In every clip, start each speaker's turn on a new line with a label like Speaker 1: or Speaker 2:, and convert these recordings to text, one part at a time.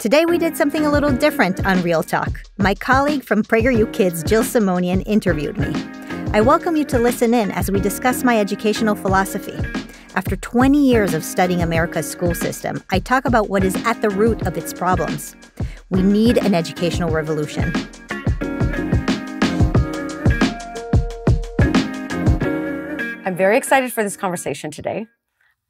Speaker 1: Today we did something a little different on Real Talk. My colleague from PragerU Kids, Jill Simonian, interviewed me. I welcome you to listen in as we discuss my educational philosophy. After 20 years of studying America's school system, I talk about what is at the root of its problems. We need an educational revolution.
Speaker 2: I'm very excited for this conversation today.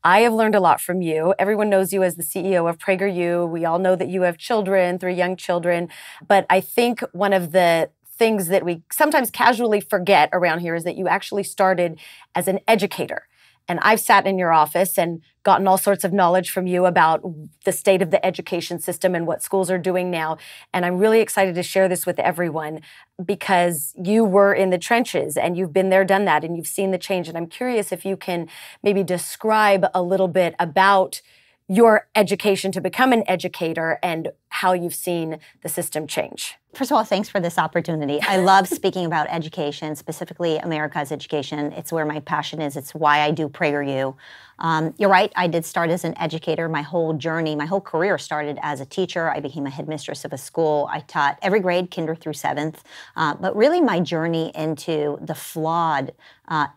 Speaker 2: I have learned a lot from you. Everyone knows you as the CEO of PragerU. We all know that you have children, 3 young children. But I think one of the things that we sometimes casually forget around here is that you actually started as an educator. And I've sat in your office and gotten all sorts of knowledge from you about the state of the education system and what schools are doing now. And I'm really excited to share this with everyone because you were in the trenches and you've been there, done that, and you've seen the change. And I'm curious if you can maybe describe a little bit about your education to become an educator and how you've seen the system change.
Speaker 1: First of all, thanks for this opportunity. I love speaking about education, specifically America's education. It's where my passion is. It's why I do PragerU. You're right, I did start as an educator. My whole journey, my whole career started as a teacher. I became a headmistress of a school. I taught every grade, kinder through 7th. But really my journey into the flawed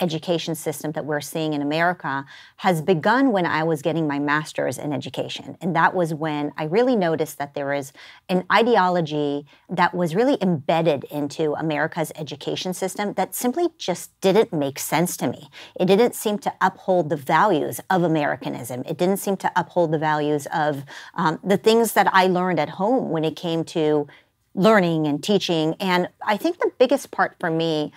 Speaker 1: education system that we're seeing in America has begun when I was getting my master's in education. And that was when I really noticed that there is an ideology that was really embedded into America's education system that simply just didn't make sense to me. It didn't seem to uphold the values of Americanism. It didn't seem to uphold the values of the things that I learned at home when it came to learning and teaching. And I think the biggest part for me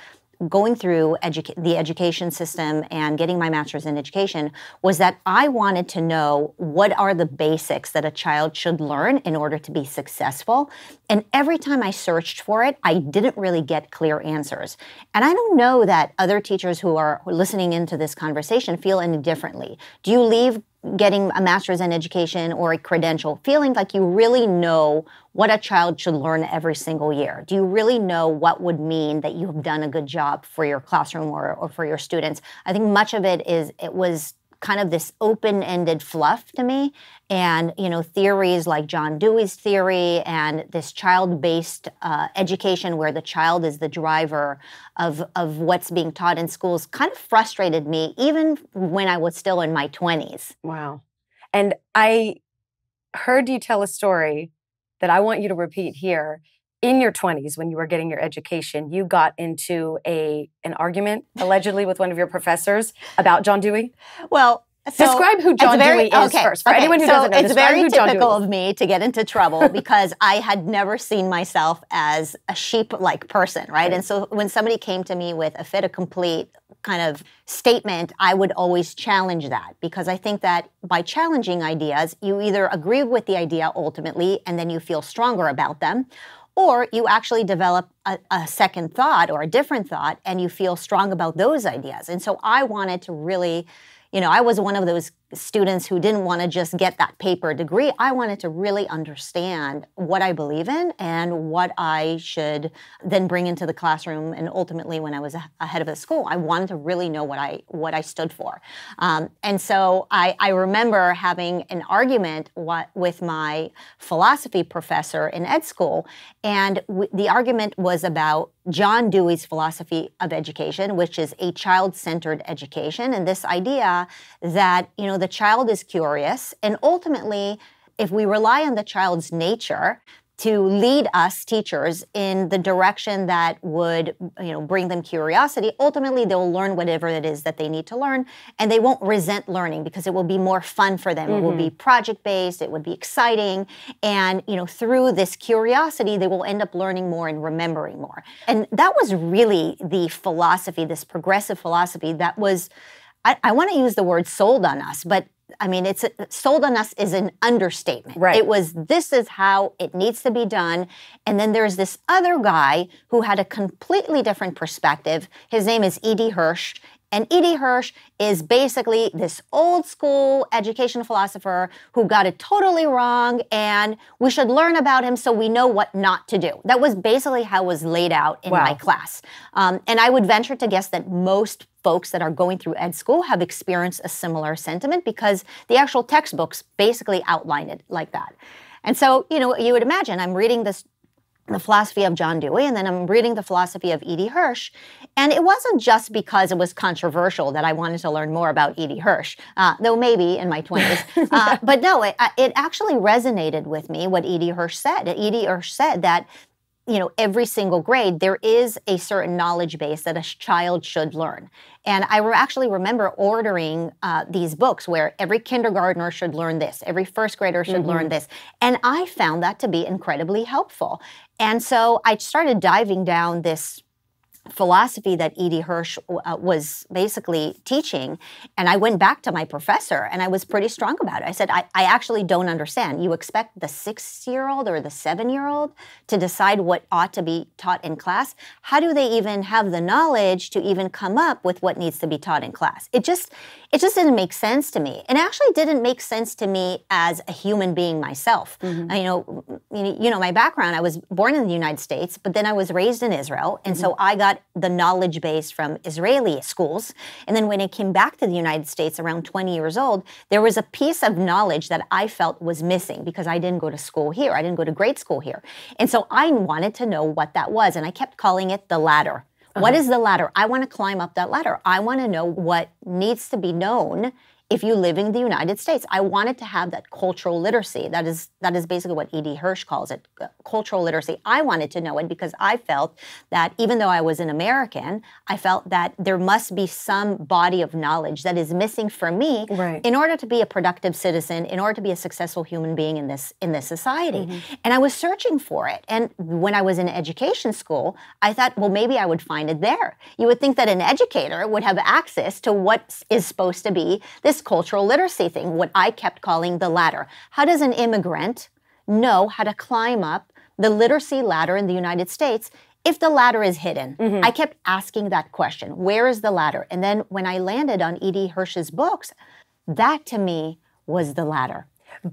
Speaker 1: going through the education system and getting my master's in education was that I wanted to know what are the basics that a child should learn in order to be successful. And every time I searched for it, I didn't really get clear answers. And I don't know that other teachers who are listening into this conversation feel any differently. Do you leave getting a master's in education or a credential feeling like you really know what a child should learn every single year? Do you really know what would mean that you have done a good job for your classroom or for your students? I think much of it was kind of this open-ended fluff to me. And, theories like John Dewey's theory and this child-based education where the child is the driver of what's being taught in schools kind of frustrated me even when I was still in my 20s.
Speaker 2: Wow. And I heard you tell a story that I want you to repeat here. In your 20s, when you were getting your education, you got into an argument, allegedly, with one of your professors about John Dewey?
Speaker 1: Well,
Speaker 2: describe who John Dewey is first. For anyone who doesn't know,
Speaker 1: it's very typical of me to get into trouble because I had never seen myself as a sheep-like person, right? And so when somebody came to me with a fait accompli kind of statement, I would always challenge that because I think that by challenging ideas, you either agree with the idea ultimately and then you feel stronger about them, or you actually develop a second thought or a different thought and you feel strong about those ideas. And so I wanted to really, I was one of those students who didn't want to just get that paper degree. I wanted to really understand what I believe in and what I should then bring into the classroom. And ultimately, when I was ahead of the school, I wanted to really know what I stood for. And so I remember having an argument with my philosophy professor in ed school. And the argument was about John Dewey's philosophy of education, which is a child-centered education. And this idea that, the child is curious. And ultimately, if we rely on the child's nature to lead us teachers in the direction that would, bring them curiosity, ultimately they'll learn whatever it is that they need to learn, and they won't resent learning because it will be more fun for them. It will be project-based, it would be exciting, and, through this curiosity, they will end up learning more and remembering more. And that was really the philosophy, this progressive philosophy that was, I want to use the word sold on us, but it's sold on us is an understatement.
Speaker 2: Right.
Speaker 1: It was, this is how it needs to be done. And then there's this other guy who had a completely different perspective. His name is E.D. Hirsch. And E.D. Hirsch is basically this old school education philosopher who got it totally wrong, and we should learn about him so we know what not to do. That was basically how it was laid out in my class. And I would venture to guess that most folks that are going through ed school have experienced a similar sentiment because the actual textbooks basically outline it like that. And so, you would imagine I'm reading the philosophy of John Dewey, and then I'm reading the philosophy of E.D. Hirsch. And it wasn't just because it was controversial that I wanted to learn more about E.D. Hirsch, though maybe in my 20s. But no, it actually resonated with me what E.D. Hirsch said. E.D. Hirsch said that every single grade, there is a certain knowledge base that a child should learn. And I actually remember ordering these books where every kindergartner should learn this, every first grader should learn this. And I found that to be incredibly helpful. And so I started diving down this philosophy that E.D. Hirsch was basically teaching. And I went back to my professor and I was pretty strong about it. I said, I actually don't understand. You expect the 6-year-old or the 7-year-old to decide what ought to be taught in class? How do they even have the knowledge to even come up with what needs to be taught in class? It just didn't make sense to me. And actually didn't make sense to me as a human being myself. My background, I was born in the United States, but then I was raised in Israel. And so I got the knowledge base from Israeli schools. And then when I came back to the United States around 20 years old, there was a piece of knowledge that I felt was missing because I didn't go to school here. I didn't go to grade school here. And so I wanted to know what that was. And I kept calling it the ladder. What is the ladder? I want to climb up that ladder. I want to know what needs to be known if you live in the United States. I wanted to have that cultural literacy. That is basically what E.D. Hirsch calls it, cultural literacy. I wanted to know it because I felt that even though I was an American, I felt that there must be some body of knowledge that is missing for me in order to be a productive citizen, in order to be a successful human being in this society. And I was searching for it. And when I was in education school, I thought, well, maybe I would find it there. You would think that an educator would have access to what is supposed to be this cultural literacy thing, what I kept calling the ladder. How does an immigrant know how to climb up the literacy ladder in the United States if the ladder is hidden? I kept asking that question. Where is the ladder? And then when I landed on E.D. Hirsch's books, that to me was the ladder.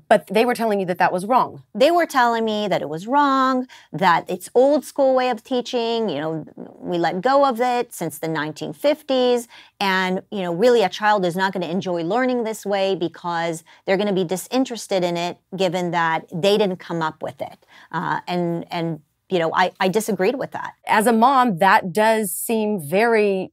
Speaker 2: But they were telling you that that was wrong.
Speaker 1: They were telling me that it was wrong, that it's old school way of teaching. We let go of it since the 1950s. And, really a child is not going to enjoy learning this way because they're going to be disinterested in it, given that they didn't come up with it. I disagreed with that.
Speaker 2: As a mom, that does seem very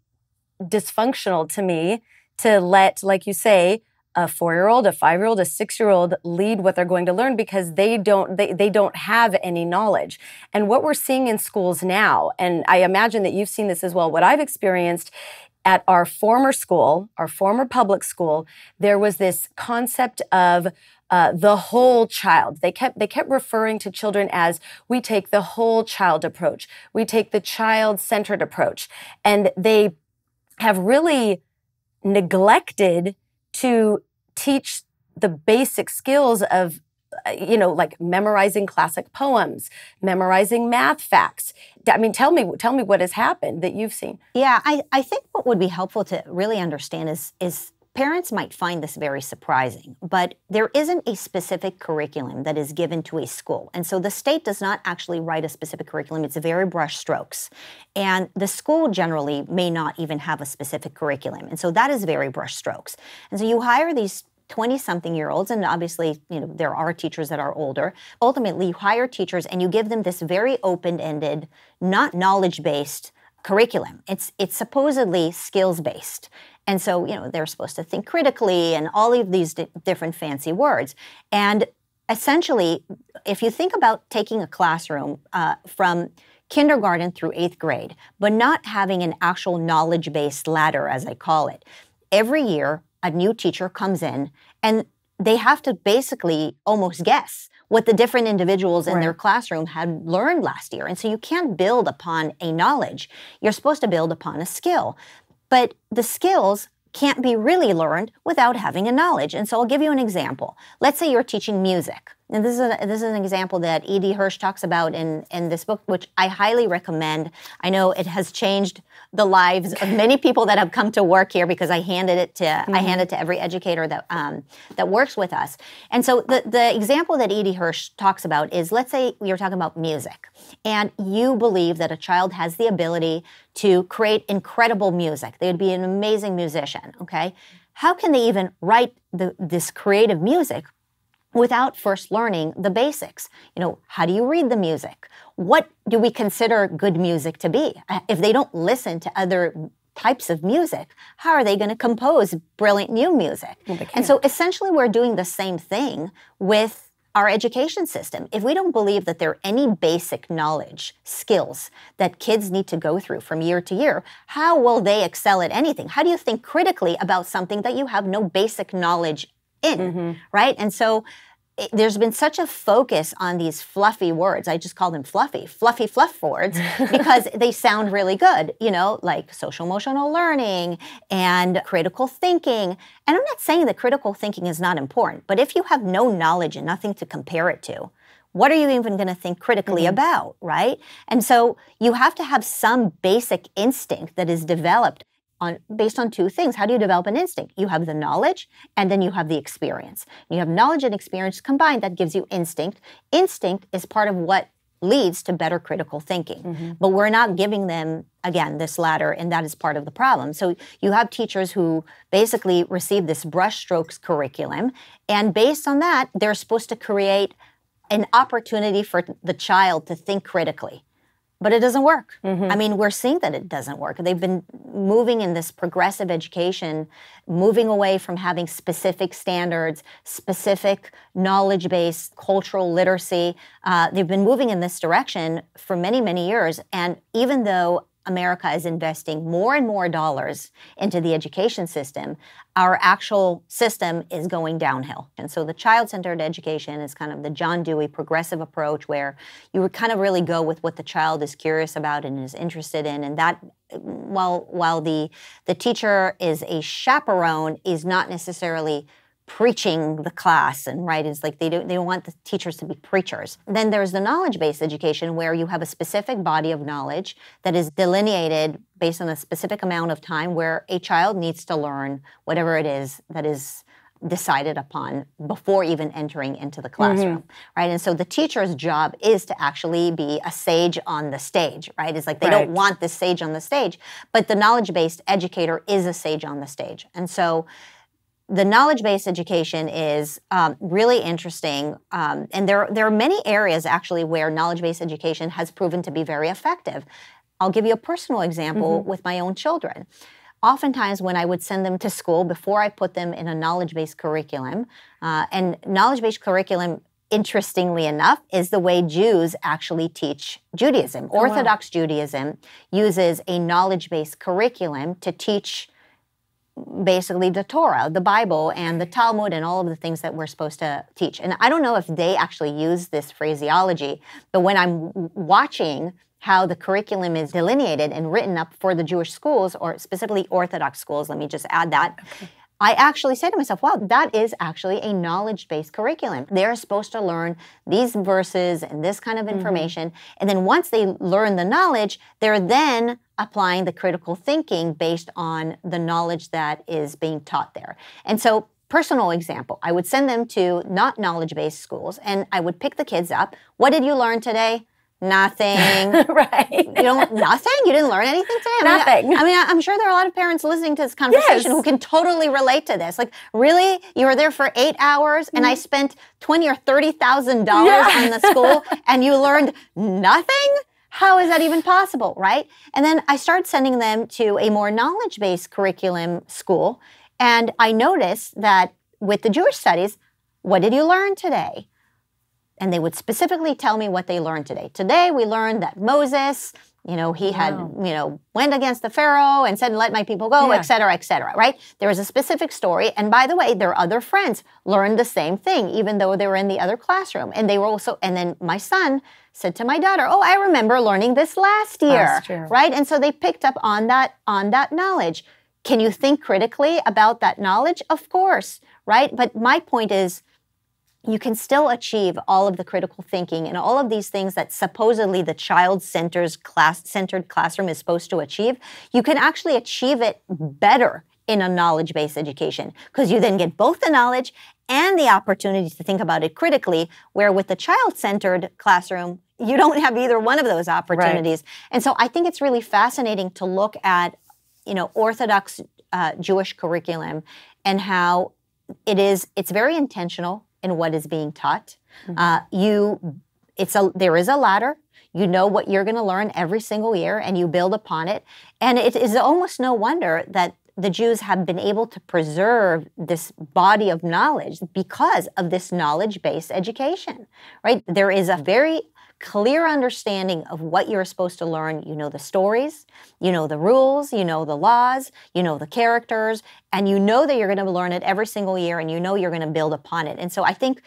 Speaker 2: dysfunctional to me to let, like you say, a 4-year-old, a 5-year-old, a 6-year-old lead what they're going to learn because they don't have any knowledge. And what we're seeing in schools now, and I imagine that you've seen this as well, what I've experienced at our former school, our former public school, there was this concept of the whole child. They kept referring to children as, we take the whole child approach. We take the child-centered approach. And they have really neglected to teach the basic skills of, like memorizing classic poems, memorizing math facts. I mean, tell me what has happened that you've seen.
Speaker 1: Yeah, I think what would be helpful to really understand is parents might find this very surprising, but there isn't a specific curriculum that is given to a school. And so the state does not actually write a specific curriculum. It's very brush strokes. And the school generally may not even have a specific curriculum. And so that is very brush strokes. And so you hire these 20-something-year-olds, and obviously, there are teachers that are older. Ultimately, you hire teachers and you give them this very open-ended, not knowledge-based curriculum. It's supposedly skills-based. And so, they're supposed to think critically and all of these different fancy words. And essentially, if you think about taking a classroom from kindergarten through 8th grade, but not having an actual knowledge-based ladder, as I call it, every year a new teacher comes in and they have to basically almost guess what the different individuals in their classroom had learned last year. And so you can't build upon a knowledge. You're supposed to build upon a skill. But the skills can't be really learned without having a knowledge. And so I'll give you an example. Let's say you're teaching music. And this is an example that E.D. Hirsch talks about in this book, which I highly recommend. I know it has changed the lives of many people that have come to work here because I hand it to every educator that works with us. And so the example that E.D. Hirsch talks about is, let's say you're talking about music, and you believe that a child has the ability to create incredible music. They would be an amazing musician, okay? How can they even write this creative music without first learning the basics. How do you read the music? What do we consider good music to be? If they don't listen to other types of music, how are they going to compose brilliant new music?
Speaker 2: Well, they can't.
Speaker 1: And so essentially we're doing the same thing with our education system. If we don't believe that there are any basic knowledge, skills that kids need to go through from year to year, how will they excel at anything? How do you think critically about something that you have no basic knowledge in, right? And so there's been such a focus on these fluffy words. I just call them fluffy fluff words because they sound really good, like social emotional learning and critical thinking. And I'm not saying that critical thinking is not important, but if you have no knowledge and nothing to compare it to, what are you even going to think critically about, right? And so you have to have some basic instinct that is developed based on two things. How do you develop an instinct? You have the knowledge, and then you have the experience. You have knowledge and experience combined. That gives you instinct. Instinct is part of what leads to better critical thinking. But we're not giving them, again, this ladder, and that is part of the problem. So you have teachers who basically receive this brushstrokes curriculum, and based on that, they're supposed to create an opportunity for the child to think critically. But it doesn't work. I mean, we're seeing that it doesn't work. They've been moving in this progressive education, moving away from having specific standards, specific knowledge-based cultural literacy. They've been moving in this direction for many, many years. And even though America is investing more and more dollars into the education system, our actual system is going downhill. And so the child-centered education is kind of the John Dewey progressive approach where you would kind of really go with what the child is curious about and is interested in. And that, while the teacher is a chaperone, is not necessarily preaching the class, and right, it's like they don't want the teachers to be preachers. Then there's the knowledge-based education where you have a specific body of knowledge that is delineated based on a specific amount of time where a child needs to learn whatever it is that is decided upon before even entering into the classroom, right? And so the teacher's job is to actually be a sage on the stage, right? It's like they don't want this sage on the stage, but the knowledge-based educator is a sage on the stage. And so the knowledge-based education is really interesting, and there are many areas actually where knowledge-based education has proven to be very effective. I'll give you a personal example with my own children. Oftentimes when I would send them to school before I put them in a knowledge-based curriculum, and knowledge-based curriculum, interestingly enough, is the way Jews actually teach Judaism. Orthodox Judaism uses a knowledge-based curriculum to teach basically the Torah, the Bible, and the Talmud, and all of the things that we're supposed to teach. And I don't know if they actually use this phraseology, but when I'm watching how the curriculum is delineated and written up for the Jewish schools, or specifically Orthodox schools, let me just add that, I actually say to myself, wow, that is actually a knowledge-based curriculum. They're supposed to learn these verses and this kind of information. And then once they learn the knowledge, they're then applying the critical thinking based on the knowledge that is being taught there. And so, personal example, I would send them to not knowledge-based schools, and I would pick the kids up. What did you learn today? Nothing.
Speaker 2: Right.
Speaker 1: Nothing? You didn't learn anything today?
Speaker 2: Nothing.
Speaker 1: I'm sure there are a lot of parents listening to this conversation who can totally relate to this. Like, really? You were there for 8 hours and I spent $20,000 or $30,000 on the school and you learned nothing? How is that even possible, right? And then I started sending them to a more knowledge-based curriculum school, and I noticed that with the Jewish studies, what did you learn today? And they would specifically tell me what they learned today. Today, we learned that Moses, he had, went against the Pharaoh and said, let my people go, et cetera, right? There was a specific story. And by the way, their other friends learned the same thing, even though they were in the other classroom. And they were also, and then my son said to my daughter, oh, I remember learning this last year, right? And so they picked up on that knowledge. Can you think critically about that knowledge? Of course, right? But my point is, you can still achieve all of the critical thinking and all of these things that supposedly the child-centered classroom is supposed to achieve. You can actually achieve it better in a knowledge-based education because you then get both the knowledge and the opportunity to think about it critically, where with the child-centered classroom, you don't have either one of those opportunities. Right. And so I think it's really fascinating to look at, Orthodox Jewish curriculum and how it's very intentional. in what is being taught. There is a ladder. You know what you're going to learn every single year, and you build upon it. And it is almost no wonder that the Jews have been able to preserve this body of knowledge because of this knowledge-based education, right? There is a very clear understanding of what you're supposed to learn. You know the stories, you know the rules, you know the laws, you know the characters, and you know that you're going to learn it every single year, and you know you're going to build upon it. And so I think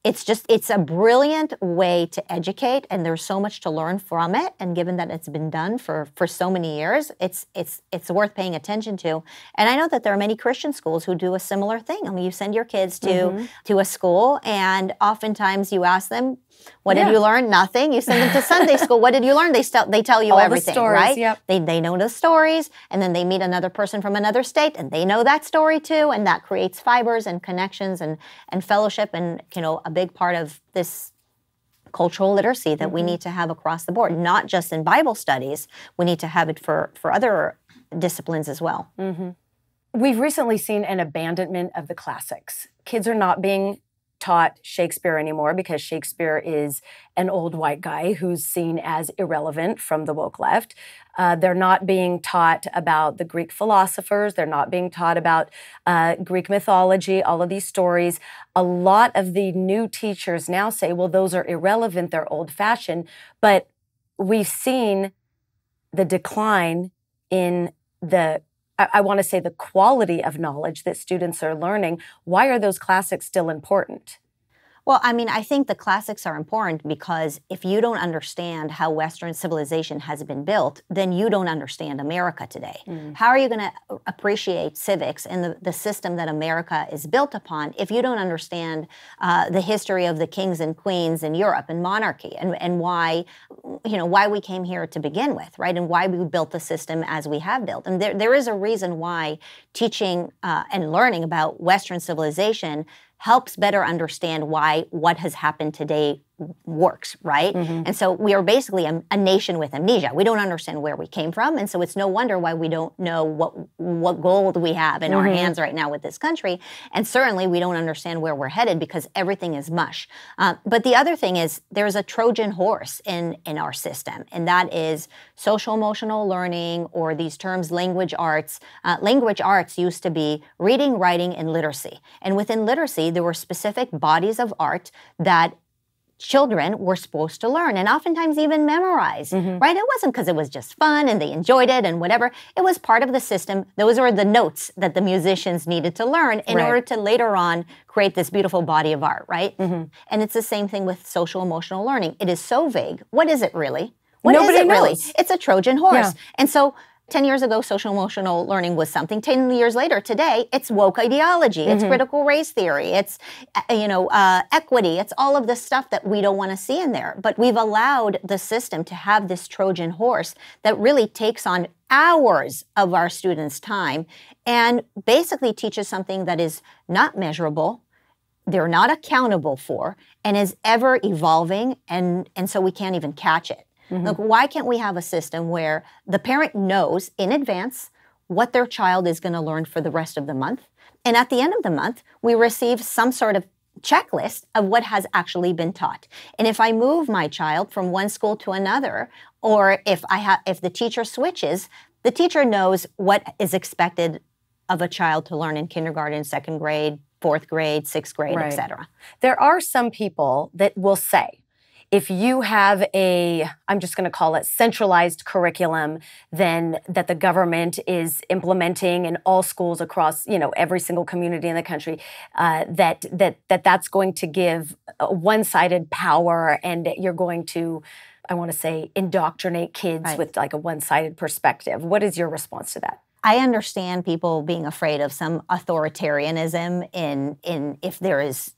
Speaker 1: it's a brilliant way to educate, and there's so much to learn from it. And given that it's been done for so many years, it's worth paying attention to. And I know that there are many Christian schools who do a similar thing. I mean, you send your kids to a school, and oftentimes you ask them, what did you learn? Nothing. You send them to Sunday school. What did you learn? They tell you
Speaker 2: all
Speaker 1: everything,
Speaker 2: the stories,
Speaker 1: right?
Speaker 2: Yep.
Speaker 1: They know the stories, and then they meet another person from another state, and they know that story too, and that creates fibers and connections and fellowship, and a big part of this cultural literacy that we need to have across the board, not just in Bible studies. We need to have it for other disciplines as well.
Speaker 2: We've recently seen an abandonment of the classics. Kids are not being taught Shakespeare anymore because Shakespeare is an old white guy who's seen as irrelevant from the woke left. They're not being taught about the Greek philosophers. They're not being taught about Greek mythology, all of these stories. A lot of the new teachers now say, well, those are irrelevant, they're old-fashioned. But we've seen the decline in I want to say the quality of knowledge that students are learning. Why are those classics still important?
Speaker 1: Well, I mean, I think the classics are important because if you don't understand how Western civilization has been built, then you don't understand America today. How are you going to appreciate civics and the system that America is built upon if you don't understand the history of the kings and queens in Europe and monarchy and why we came here to begin with, right? And why we built the system as we have built. And there is a reason why teaching and learning about Western civilization helps better understand why what has happened today works, right? And so we are basically a nation with amnesia. We don't understand where we came from, and so it's no wonder why we don't know what gold we have in our hands right now with this country, and certainly we don't understand where we're headed because everything is mush. But the other thing is there's a Trojan horse in our system, and that is social-emotional learning, or these terms language arts. Language arts used to be reading, writing, and literacy. And within literacy, there were specific bodies of art that children were supposed to learn and oftentimes even memorize, right? It wasn't because it was just fun and they enjoyed it and whatever. It was part of the system. Those were the notes that the musicians needed to learn in order to later on create this beautiful body of art, right? And it's the same thing with social emotional learning. It is so vague. What is it really?
Speaker 2: Nobody knows.
Speaker 1: Really? It's a Trojan horse. And so 10 years ago, social emotional learning was something. 10 years later, today, it's woke ideology. It's critical race theory. It's, equity. It's all of this stuff that we don't want to see in there. But we've allowed the system to have this Trojan horse that really takes on hours of our students' time and basically teaches something that is not measurable, they're not accountable for, and is ever evolving, and so we can't even catch it. Look, why can't we have a system where the parent knows in advance what their child is going to learn for the rest of the month, and at the end of the month, we receive some sort of checklist of what has actually been taught. And if I move my child from one school to another, or if the teacher switches, the teacher knows what is expected of a child to learn in kindergarten, second grade, fourth grade, sixth grade, etc.
Speaker 2: There are some people that will say, if you have I'm just going to call it centralized curriculum, then that the government is implementing in all schools across, every single community in the country, that's going to give a one-sided power, and you're going to, I want to say, indoctrinate kids with like a one-sided perspective. What is your response to that?
Speaker 1: I understand people being afraid of some authoritarianism in if there is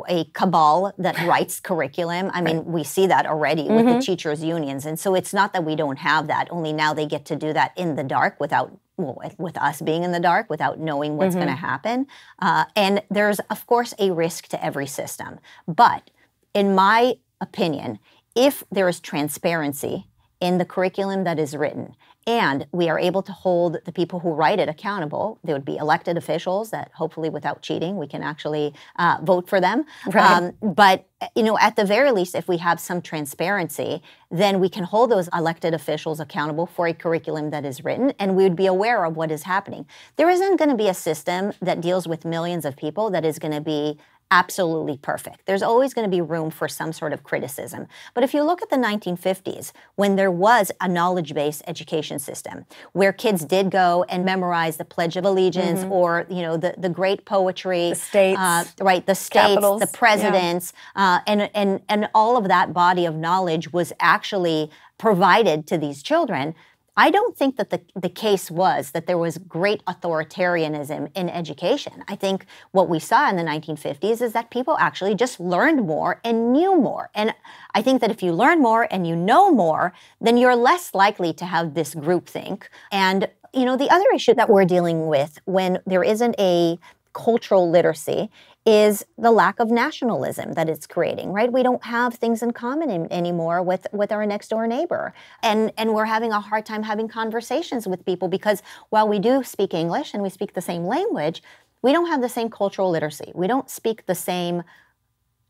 Speaker 1: a cabal that writes curriculum. I mean, we see that already with the teachers' unions. And so it's not that we don't have that, only now they get to do that in the dark with us being in the dark, without knowing what's going to happen. And there's, of course, a risk to every system. But in my opinion, if there is transparency in the curriculum that is written, and we are able to hold the people who write it accountable. There would be elected officials that hopefully without cheating, we can actually vote for them.
Speaker 2: Right.
Speaker 1: But at the very least, if we have some transparency, then we can hold those elected officials accountable for a curriculum that is written, and we would be aware of what is happening. There isn't going to be a system that deals with millions of people that is going to be absolutely perfect. There's always going to be room for some sort of criticism. But if you look at the 1950s, when there was a knowledge-based education system where kids did go and memorize the Pledge of Allegiance or, the great poetry,
Speaker 2: the states,
Speaker 1: the states,
Speaker 2: capitals,
Speaker 1: the presidents, and all of that body of knowledge was actually provided to these children. I don't think that the case was that there was great authoritarianism in education. I think what we saw in the 1950s is that people actually just learned more and knew more. And I think that if you learn more and you know more, then you're less likely to have this groupthink. And, the other issue that we're dealing with when there isn't a cultural literacy is the lack of nationalism that it's creating, right? We don't have things in common anymore with our next door neighbor. And we're having a hard time having conversations with people because while we do speak English and we speak the same language, we don't have the same cultural literacy. We don't speak the same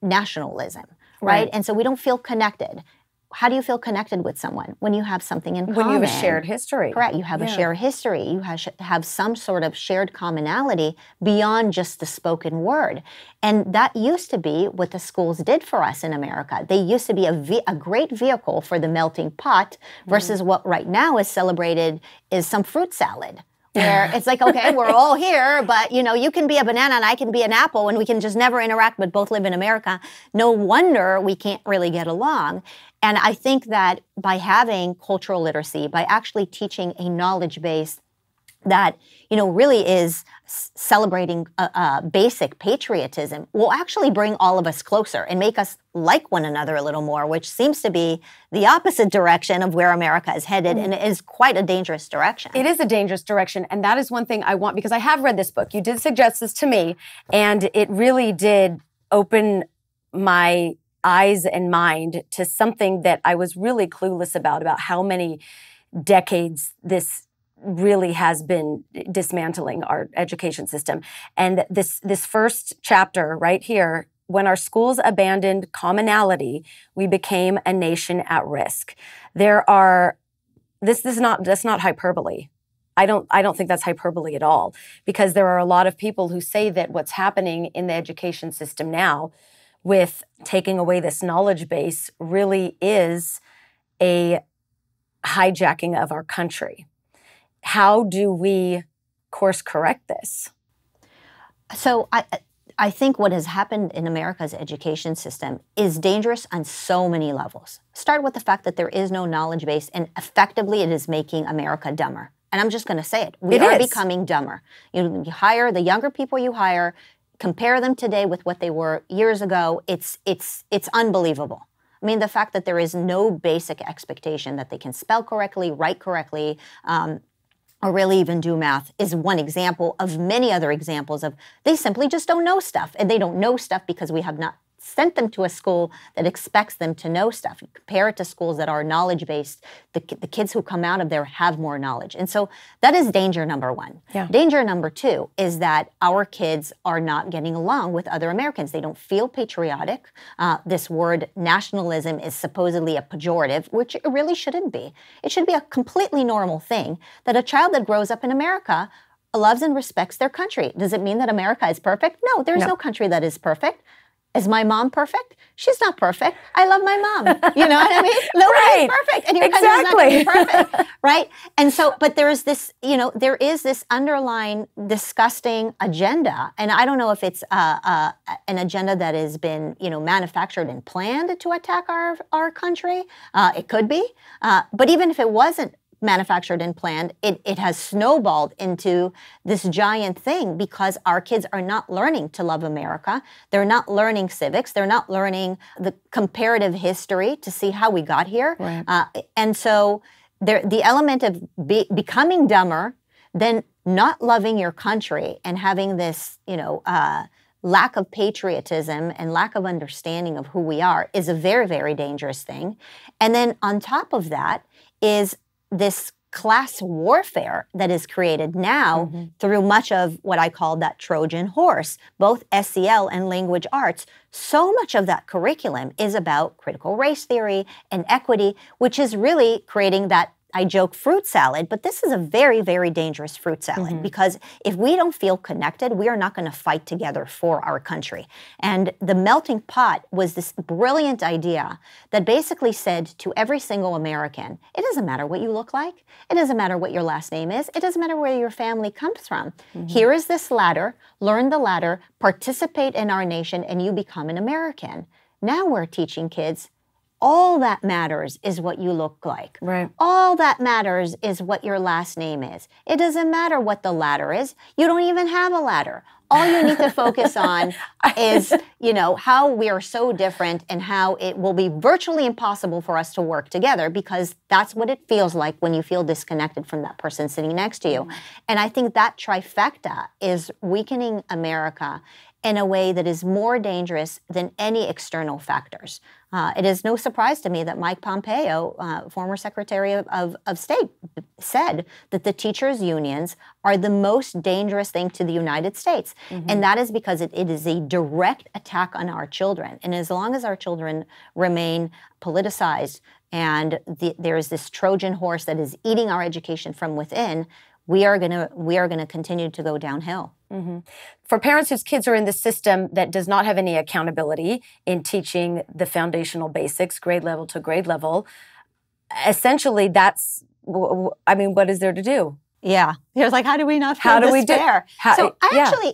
Speaker 1: nationalism, right? And so we don't feel connected. How do you feel connected with someone? When you have something in common.
Speaker 2: When you have a shared history.
Speaker 1: Correct. You have a shared history. You have some sort of shared commonality beyond just the spoken word. And that used to be what the schools did for us in America. They used to be a great vehicle for the melting pot versus what right now is celebrated is some fruit salad. Where it's like, okay, we're all here, but you can be a banana and I can be an apple and we can just never interact, but both live in America. No wonder we can't really get along. And I think that by having cultural literacy, by actually teaching a knowledge base that, really is celebrating basic patriotism will actually bring all of us closer and make us like one another a little more, which seems to be the opposite direction of where America is headed, and it is quite a dangerous direction.
Speaker 2: It is a dangerous direction, and that is one thing I want, because I have read this book. You did suggest this to me, and it really did open my eyes and mind to something that I was really clueless about how many decades this really has been dismantling our education system. And this first chapter right here, when our schools abandoned commonality, we became a nation at risk. That's not hyperbole. I don't think that's hyperbole at all, because there are a lot of people who say that what's happening in the education system now with taking away this knowledge base really is a hijacking of our country. How do we course correct this?
Speaker 1: So I think what has happened in America's education system is dangerous on so many levels. Start with the fact that there is no knowledge base, and effectively it is making America dumber. And I'm just going to say it. We are becoming dumber. You hire the younger people you hire, compare them today with what they were years ago. It's unbelievable. I mean, the fact that there is no basic expectation that they can spell correctly, write correctly, or really even do math is one example of many other examples of they simply just don't know stuff. And they don't know stuff because we have not sent them to a school that expects them to know stuff. You compare it to schools that are knowledge-based, the kids who come out of there have more knowledge. And so that is danger number one. Yeah. Danger number two is that our kids are not getting along with other Americans. They don't feel patriotic. This word nationalism is supposedly a pejorative, which it really shouldn't be. It should be a completely normal thing that a child that grows up in America loves and respects their country. Does it mean that America is perfect? No, there's no country that is perfect. Is my mom perfect? She's not perfect. I love my mom. You know what I mean? Nobody's perfect. And your country's not going to be perfect. Right? And so, but there is this, there is this underlying disgusting agenda. And I don't know if it's an agenda that has been, manufactured and planned to attack our country. It could be. But even if it wasn't manufactured and planned, it has snowballed into this giant thing because our kids are not learning to love America. They're not learning civics. They're not learning the comparative history to see how we got here. Right. And so the element of becoming dumber, then not loving your country and having this, lack of patriotism and lack of understanding of who we are is a very, very dangerous thing. And then on top of that is this class warfare that is created now through much of what I call that Trojan horse, both SEL and language arts. So much of that curriculum is about critical race theory and equity, which is really creating that, I joke, fruit salad, but this is a very, very dangerous fruit salad because if we don't feel connected, we are not going to fight together for our country. And the melting pot was this brilliant idea that basically said to every single American, it doesn't matter what you look like. It doesn't matter what your last name is. It doesn't matter where your family comes from. Here is this ladder. Learn the ladder, participate in our nation, and you become an American. Now we're teaching kids, all that matters is what you look like.
Speaker 2: Right.
Speaker 1: All that matters is what your last name is. It doesn't matter what the ladder is. You don't even have a ladder. All you need to focus on is, how we are so different and how it will be virtually impossible for us to work together because that's what it feels like when you feel disconnected from that person sitting next to you. And I think that trifecta is weakening America in a way that is more dangerous than any external factors. It is no surprise to me that Mike Pompeo, former Secretary of State, said that the teachers' unions are the most dangerous thing to the United States. And that is because it is a direct attack on our children. And as long as our children remain politicized and there is this Trojan horse that is eating our education from within, we are gonna continue to go downhill.
Speaker 2: For parents whose kids are in the system that does not have any accountability in teaching the foundational basics, grade level to grade level, essentially that's, what is there to do?
Speaker 1: Yeah. There's like, how do we not feel despair?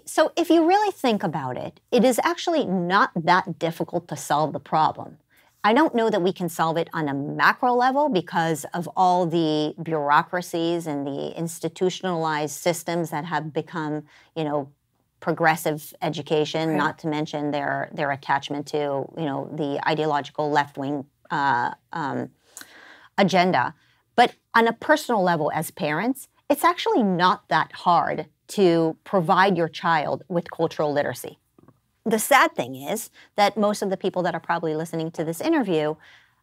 Speaker 1: So if you really think about it, it is actually not that difficult to solve the problem. I don't know that we can solve it on a macro level because of all the bureaucracies and the institutionalized systems that have become, progressive education, not to mention their attachment to, the ideological left-wing agenda. But on a personal level as parents, it's actually not that hard to provide your child with cultural literacy. The sad thing is that most of the people that are probably listening to this interview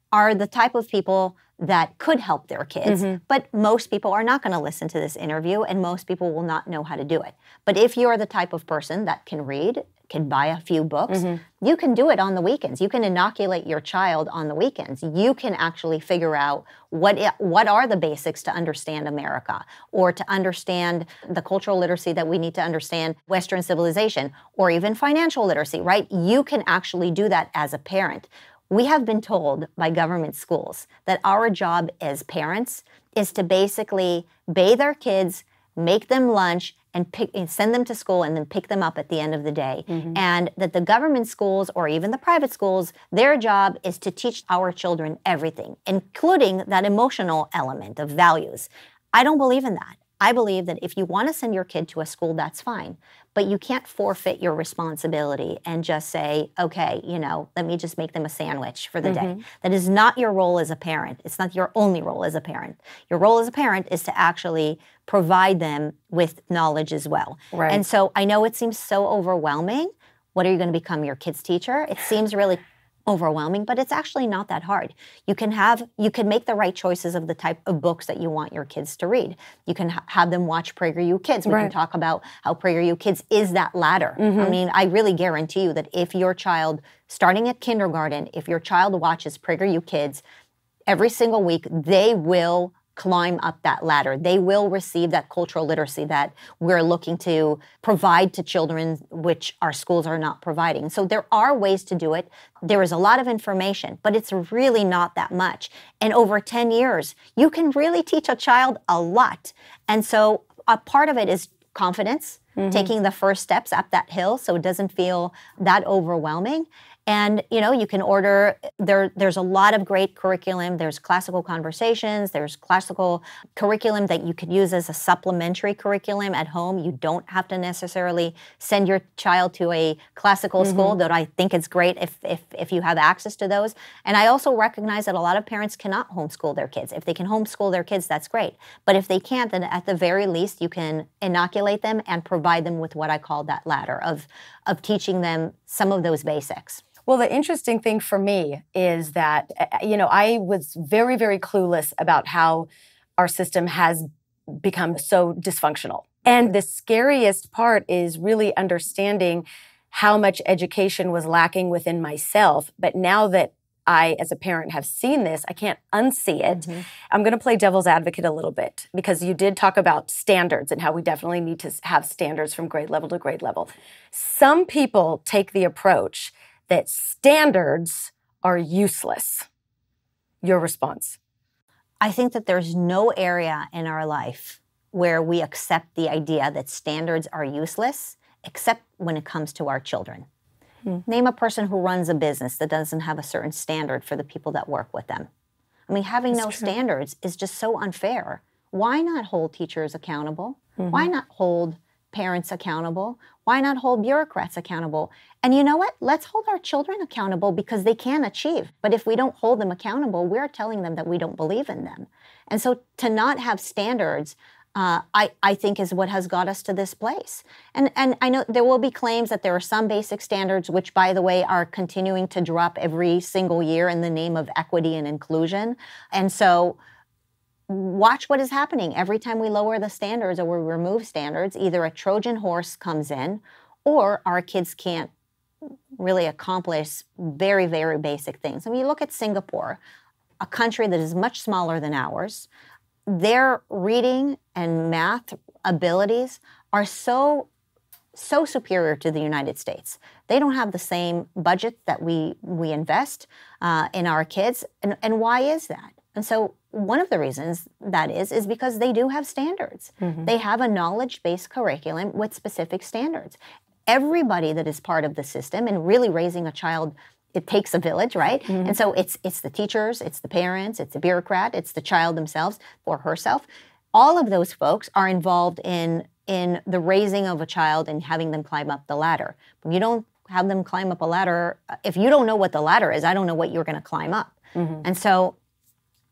Speaker 1: are the type of people that could help their kids, but most people are not going to listen to this interview and most people will not know how to do it. But if you're the type of person that can read, can buy a few books, you can do it on the weekends. You can inoculate your child on the weekends. You can actually figure out what are the basics to understand America or to understand the cultural literacy that we need to understand Western civilization or even financial literacy, right? You can actually do that as a parent. We have been told by government schools that our job as parents is to basically bathe our kids, make them lunch, and send them to school and then pick them up at the end of the day. And that the government schools or even the private schools, their job is to teach our children everything, including that emotional element of values. I don't believe in that. I believe that if you want to send your kid to a school, that's fine. But you can't forfeit your responsibility and just say, okay, let me just make them a sandwich for the day. That is not your role as a parent. It's not your only role as a parent. Your role as a parent is to actually provide them with knowledge as well.
Speaker 2: Right.
Speaker 1: And so I know it seems so overwhelming. What are you going to become, your kid's teacher? It seems really overwhelming, but it's actually not that hard. You can make the right choices of the type of books that you want your kids to read. You can have them watch PragerU Kids. We can talk about how PragerU Kids is that ladder. I mean, I really guarantee you that if your child, starting at kindergarten, if your child watches PragerU Kids every single week, they will climb up that ladder. They will receive that cultural literacy that we're looking to provide to children, which our schools are not providing. So there are ways to do it. There is a lot of information, but it's really not that much. And over 10 years, you can really teach a child a lot. And so a part of it is confidence, taking the first steps up that hill so it doesn't feel that overwhelming. And, you can order, there's a lot of great curriculum. There's classical conversations. There's classical curriculum that you could use as a supplementary curriculum at home. You don't have to necessarily send your child to a classical school, though I think it's great if you have access to those. And I also recognize that a lot of parents cannot homeschool their kids. If they can homeschool their kids, that's great. But if they can't, then at the very least, you can inoculate them and provide them with what I call that ladder of teaching them some of those basics.
Speaker 2: Well, the interesting thing for me is that, I was very, very clueless about how our system has become so dysfunctional. And the scariest part is really understanding how much education was lacking within myself. But now that I, as a parent, have seen this, I can't unsee it. Mm-hmm. I'm going to play devil's advocate a little bit, because you did talk about standards and how we definitely need to have standards from grade level to grade level. Some people take the approach that standards are useless. Your response?
Speaker 1: I think that there's no area in our life where we accept the idea that standards are useless, except when it comes to our children. Name a person who runs a business that doesn't have a certain standard for the people that work with them. I mean, having no standards is just so unfair. Why not hold teachers accountable? Mm-hmm. Why not hold parents accountable? Why not hold bureaucrats accountable? And you know what? Let's hold our children accountable, because they can achieve. But if we don't hold them accountable, we're telling them that we don't believe in them. And so to not have standards, I think is what has got us to this place. And I know there will be claims that there are some basic standards, which, by the way, are continuing to drop every single year in the name of equity and inclusion. And so watch what is happening. Every time we lower the standards or we remove standards, either a Trojan horse comes in, or our kids can't really accomplish very, very basic things. I mean, you look at Singapore, a country that is much smaller than ours. Their reading and math abilities are so superior to the United States. They don't have the same budget that we invest in our kids. And why is that? And so one of the reasons that is because they do have standards. Mm-hmm. They have a knowledge-based curriculum with specific standards. Everybody that is part of the system, and really raising a child, it takes a village, right? Mm-hmm. And so it's the teachers, it's the parents, it's the bureaucrat, it's the child themselves or herself. All of those folks are involved in the raising of a child and having them climb up the ladder. When you don't have them climb up a ladder, if you don't know what the ladder is, I don't know what you're going to climb up. Mm-hmm. And so,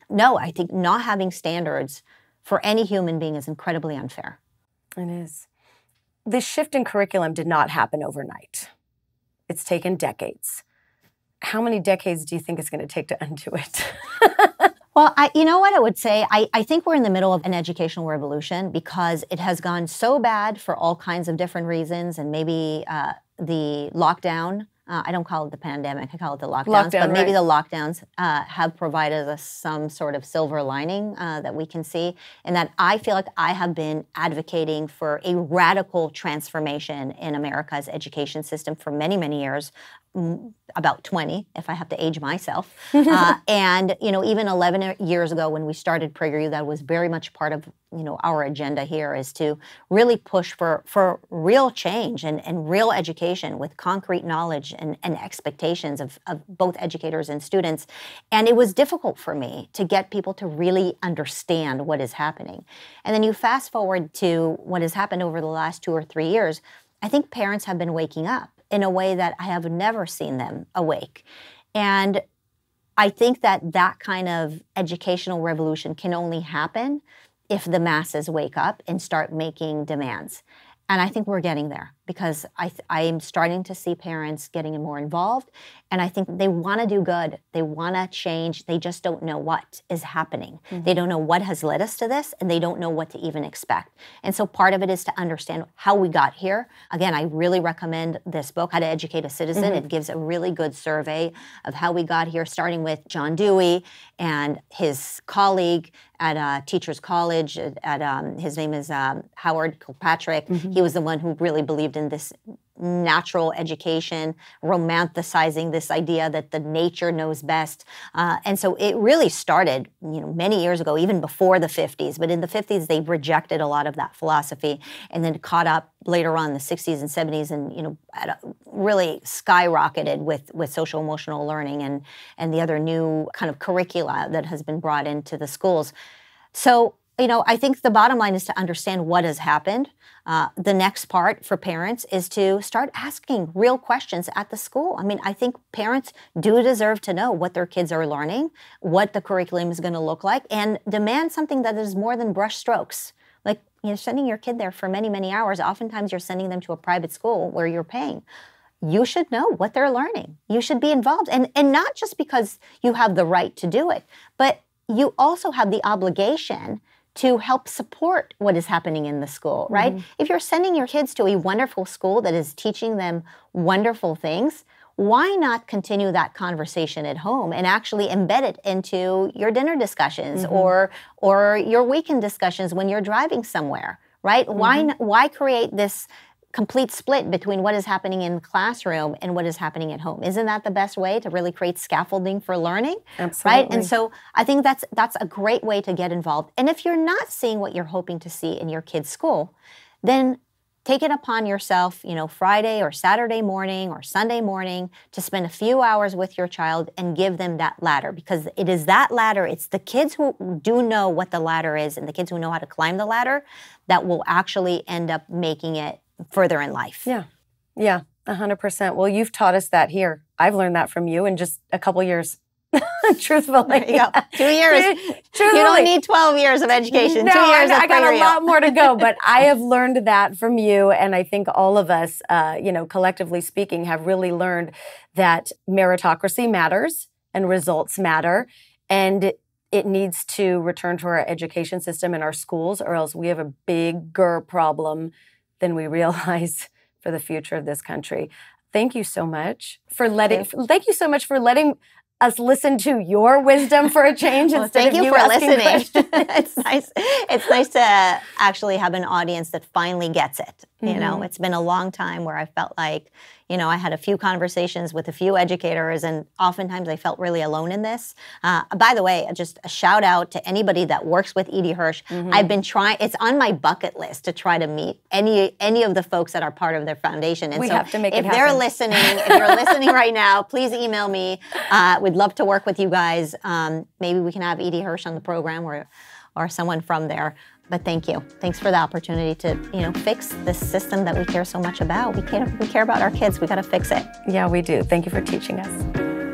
Speaker 1: no, I think not having standards for any human being is incredibly unfair.
Speaker 2: It is. This shift in curriculum did not happen overnight. It's taken decades. How many decades do you think it's going to take to undo it?
Speaker 1: Well, you know what I would say? I think we're in the middle of an educational revolution, because it has gone so bad for all kinds of different reasons, and maybe the lockdown, I don't call it the pandemic, I call it the lockdowns, but maybe the lockdowns have provided us some sort of silver lining that we can see, and that I feel like I have been advocating for a radical transformation in America's education system for many, many years. About 20, if I have to age myself. And, even 11 years ago when we started PragerU, that was very much part of, our agenda here, is to really push for real change and real education with concrete knowledge and expectations of both educators and students. And it was difficult for me to get people to really understand what is happening. And then you fast forward to what has happened over the last 2 or 3 years. I think parents have been waking up in a way that I have never seen them awake. And I think that kind of educational revolution can only happen if the masses wake up and start making demands. And I think we're getting there, because I'm starting to see parents getting more involved. And I think they want to do good. They want to change. They just don't know what is happening. Mm-hmm. They don't know what has led us to this, and they don't know what to even expect. And so part of it is to understand how we got here. Again, I really recommend this book, How to Educate a Citizen. Mm-hmm. It gives a really good survey of how we got here, starting with John Dewey and his colleague at Teachers College. His name is Howard Kilpatrick. Mm-hmm. He was the one who really believed in this natural education, romanticizing this idea that the nature knows best. And so it really started, many years ago, even before the 50s. But in the 50s, they rejected a lot of that philosophy, and then caught up later on in the 60s and 70s, and really skyrocketed with social emotional learning and the other new kind of curricula that has been brought into the schools. So, I think the bottom line is to understand what has happened. The next part for parents is to start asking real questions at the school. I mean, I think parents do deserve to know what their kids are learning, what the curriculum is going to look like, and demand something that is more than brush strokes. Like, you're sending your kid there for many, many hours. Oftentimes you're sending them to a private school where you're paying. You should know what they're learning. You should be involved. And not just because you have the right to do it, but you also have the obligation to help support what is happening in the school, right? If you're sending your kids to a wonderful school that is teaching them wonderful things, why not continue that conversation at home and actually embed it into your dinner discussions or your weekend discussions when you're driving somewhere, right? Why create this complete split between what is happening in the classroom and what is happening at home? Isn't that the best way to really create scaffolding for learning?
Speaker 2: Absolutely.
Speaker 1: Right? And so I think that's a great way to get involved. And if you're not seeing what you're hoping to see in your kid's school, then take it upon yourself, Friday or Saturday morning or Sunday morning to spend a few hours with your child and give them that ladder, because it is that ladder. It's the kids who do know what the ladder is and the kids who know how to climb the ladder that will actually end up making it further in life.
Speaker 2: Yeah, 100%. Well, you've taught us that here. I've learned that from you in just a couple years. Truthfully.
Speaker 1: There you go. 2 years. You don't need 12 years of education.
Speaker 2: No,
Speaker 1: 2 years
Speaker 2: I got a
Speaker 1: PragerU.
Speaker 2: lot more to go, but I have learned that from you. And I think all of us, collectively speaking, have really learned that meritocracy matters and results matter. And it needs to return to our education system and our schools, or else we have a bigger problem than we realize for the future of this country. Thank you so much for letting us listen to your wisdom for a change.
Speaker 1: Well,
Speaker 2: instead
Speaker 1: thank
Speaker 2: of
Speaker 1: you for
Speaker 2: asking
Speaker 1: listening. It's nice. It's nice to actually have an audience that finally gets it. It's been a long time where I felt like, I had a few conversations with a few educators, and oftentimes I felt really alone in this. By the way, just a shout out to anybody that works with Edie Hirsch. I've been trying, it's on my bucket list to try to meet any of the folks that are part of their foundation. And
Speaker 2: we
Speaker 1: so
Speaker 2: have to make it
Speaker 1: if
Speaker 2: happen.
Speaker 1: they're listening, if you're listening right now, please email me. We'd love to work with you guys. Maybe we can have Edie Hirsch on the program or someone from there. But thank you. Thanks for the opportunity to, fix this system that we care so much about. We care about our kids. We got to fix it.
Speaker 2: Yeah, we do. Thank you for teaching us.